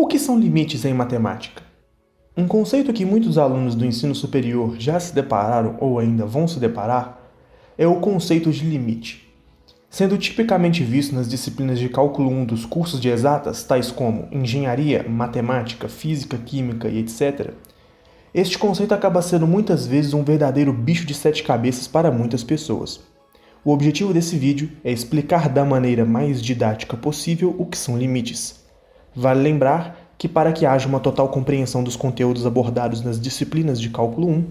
O que são limites em matemática? Um conceito que muitos alunos do ensino superior já se depararam ou ainda vão se deparar é o conceito de limite. Sendo tipicamente visto nas disciplinas de cálculo 1 dos cursos de exatas, tais como engenharia, matemática, física, química e etc., este conceito acaba sendo muitas vezes um verdadeiro bicho de sete cabeças para muitas pessoas. O objetivo desse vídeo é explicar da maneira mais didática possível o que são limites. Vale lembrar que para que haja uma total compreensão dos conteúdos abordados nas disciplinas de cálculo 1,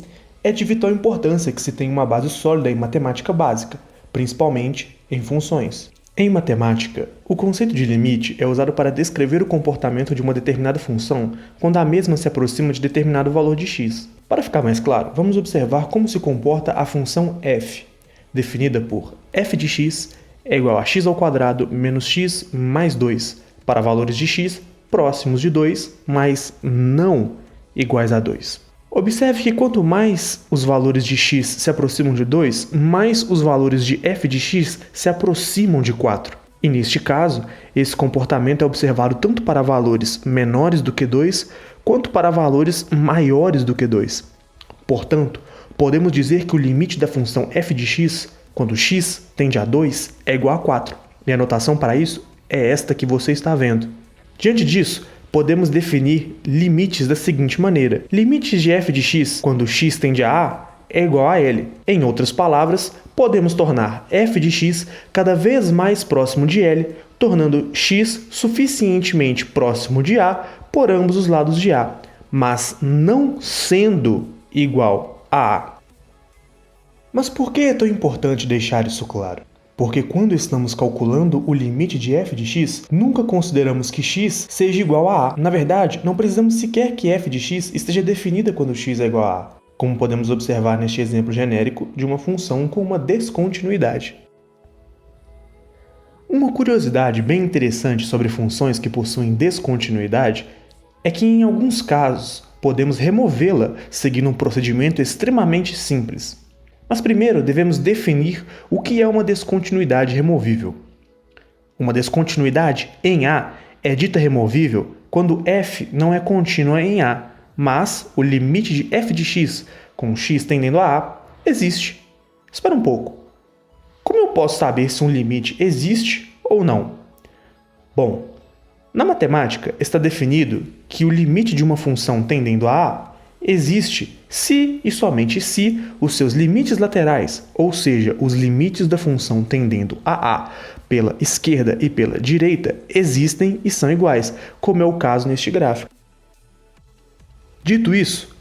é de vital importância que se tenha uma base sólida em matemática básica, principalmente em funções. Em matemática, o conceito de limite é usado para descrever o comportamento de uma determinada função quando a mesma se aproxima de determinado valor de x. Para ficar mais claro, vamos observar como se comporta a função f, definida por f de x é igual a x² menos x mais 2, para valores de x próximos de 2, mas não iguais a 2. Observe que quanto mais os valores de x se aproximam de 2, mais os valores de f de x se aproximam de 4. E neste caso, esse comportamento é observado tanto para valores menores do que 2, quanto para valores maiores do que 2. Portanto, podemos dizer que o limite da função f de x, quando x tende a 2, é igual a 4. E a notação para isso é esta que você está vendo. Diante disso, podemos definir limites da seguinte maneira. Limites de f de x, quando x tende a A, é igual a L. Em outras palavras, podemos tornar f de x cada vez mais próximo de L, tornando x suficientemente próximo de A por ambos os lados de A, mas não sendo igual a A. Mas por que é tão importante deixar isso claro? Porque quando estamos calculando o limite de f de x, nunca consideramos que x seja igual a A. Na verdade, não precisamos sequer que f de x esteja definida quando x é igual a A, como podemos observar neste exemplo genérico de uma função com uma descontinuidade. Uma curiosidade bem interessante sobre funções que possuem descontinuidade é que, em alguns casos, podemos removê-la seguindo um procedimento extremamente simples. Mas primeiro devemos definir o que é uma descontinuidade removível. Uma descontinuidade em A é dita removível quando f não é contínua em A, mas o limite de f de x com x tendendo a A existe. Espera um pouco. Como eu posso saber se um limite existe ou não? Bom, na matemática está definido que o limite de uma função tendendo a A existe se e somente se os seus limites laterais, ou seja, os limites da função tendendo a A pela esquerda e pela direita, existem e são iguais, como é o caso neste gráfico. Dito isso,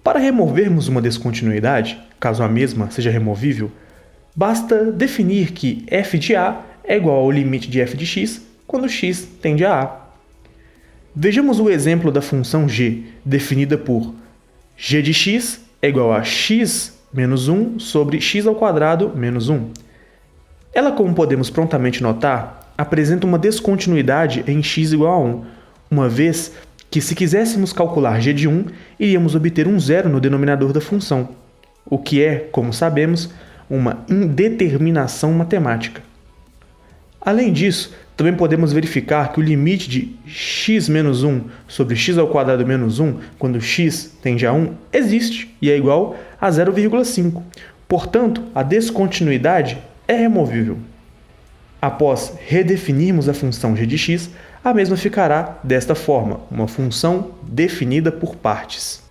para removermos uma descontinuidade, caso a mesma seja removível, basta definir que f de A é igual ao limite de f de x quando x tende a A. Vejamos o exemplo da função g, definida por g de x é igual a x menos 1 sobre x² menos 1. Ela, como podemos prontamente notar, apresenta uma descontinuidade em x igual a 1, uma vez que, se quiséssemos calcular g de 1, iríamos obter um zero no denominador da função, o que é, como sabemos, uma indeterminação matemática. Além disso, também podemos verificar que o limite de x menos 1 sobre x² menos 1, quando x tende a 1, existe e é igual a 0,5. Portanto, a descontinuidade é removível. Após redefinirmos a função g de x, a mesma ficará desta forma, uma função definida por partes.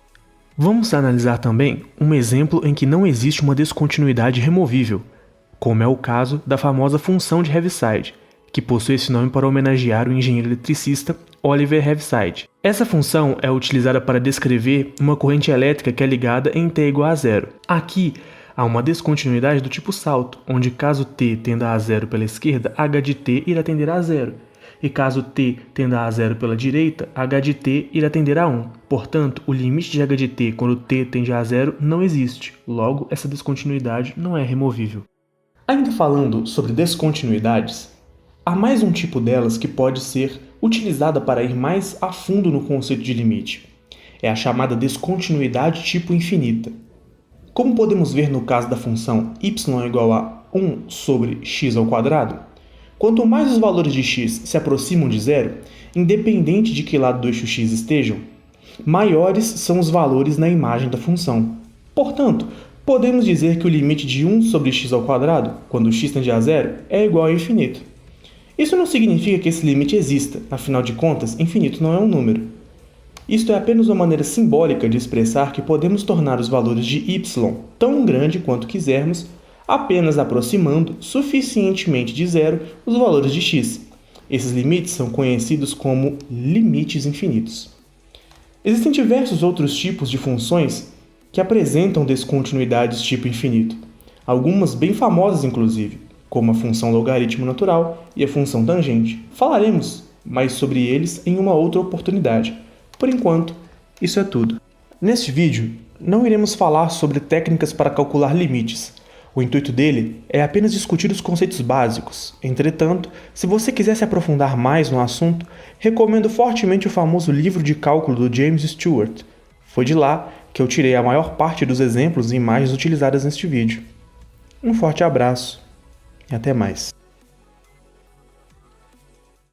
Vamos analisar também um exemplo em que não existe uma descontinuidade removível, como é o caso da famosa função de Heaviside, que possui esse nome para homenagear o engenheiro eletricista Oliver Heaviside. Essa função é utilizada para descrever uma corrente elétrica que é ligada em t igual a 0. Aqui há uma descontinuidade do tipo salto, onde caso t tenda a 0 pela esquerda, h de t irá tender a 0. E caso t tenda a 0 pela direita, h de t irá tender a 1. Portanto, o limite de h de t quando t tende a 0 não existe. Logo, essa descontinuidade não é removível. Ainda falando sobre descontinuidades, há mais um tipo delas que pode ser utilizada para ir mais a fundo no conceito de limite. É a chamada descontinuidade tipo infinita. Como podemos ver no caso da função y igual a 1 sobre x², Quanto mais os valores de x se aproximam de zero, independente de que lado do eixo x estejam, maiores são os valores na imagem da função. Portanto, podemos dizer que o limite de 1 sobre x ao quadrado, quando x tende a zero, é igual a infinito. Isso não significa que esse limite exista, afinal de contas, infinito não é um número. Isto é apenas uma maneira simbólica de expressar que podemos tornar os valores de y tão grande quanto quisermos, apenas aproximando suficientemente de zero os valores de x. Esses limites são conhecidos como limites infinitos. Existem diversos outros tipos de funções que apresentam descontinuidades tipo infinito, algumas bem famosas inclusive, como a função logaritmo natural e a função tangente. Falaremos mais sobre eles em uma outra oportunidade. Por enquanto, isso é tudo. Neste vídeo, não iremos falar sobre técnicas para calcular limites. O intuito dele é apenas discutir os conceitos básicos. Entretanto, se você quiser se aprofundar mais no assunto, recomendo fortemente o famoso livro de cálculo do James Stewart. Foi de lá que eu tirei a maior parte dos exemplos e imagens utilizadas neste vídeo. Um forte abraço e até mais.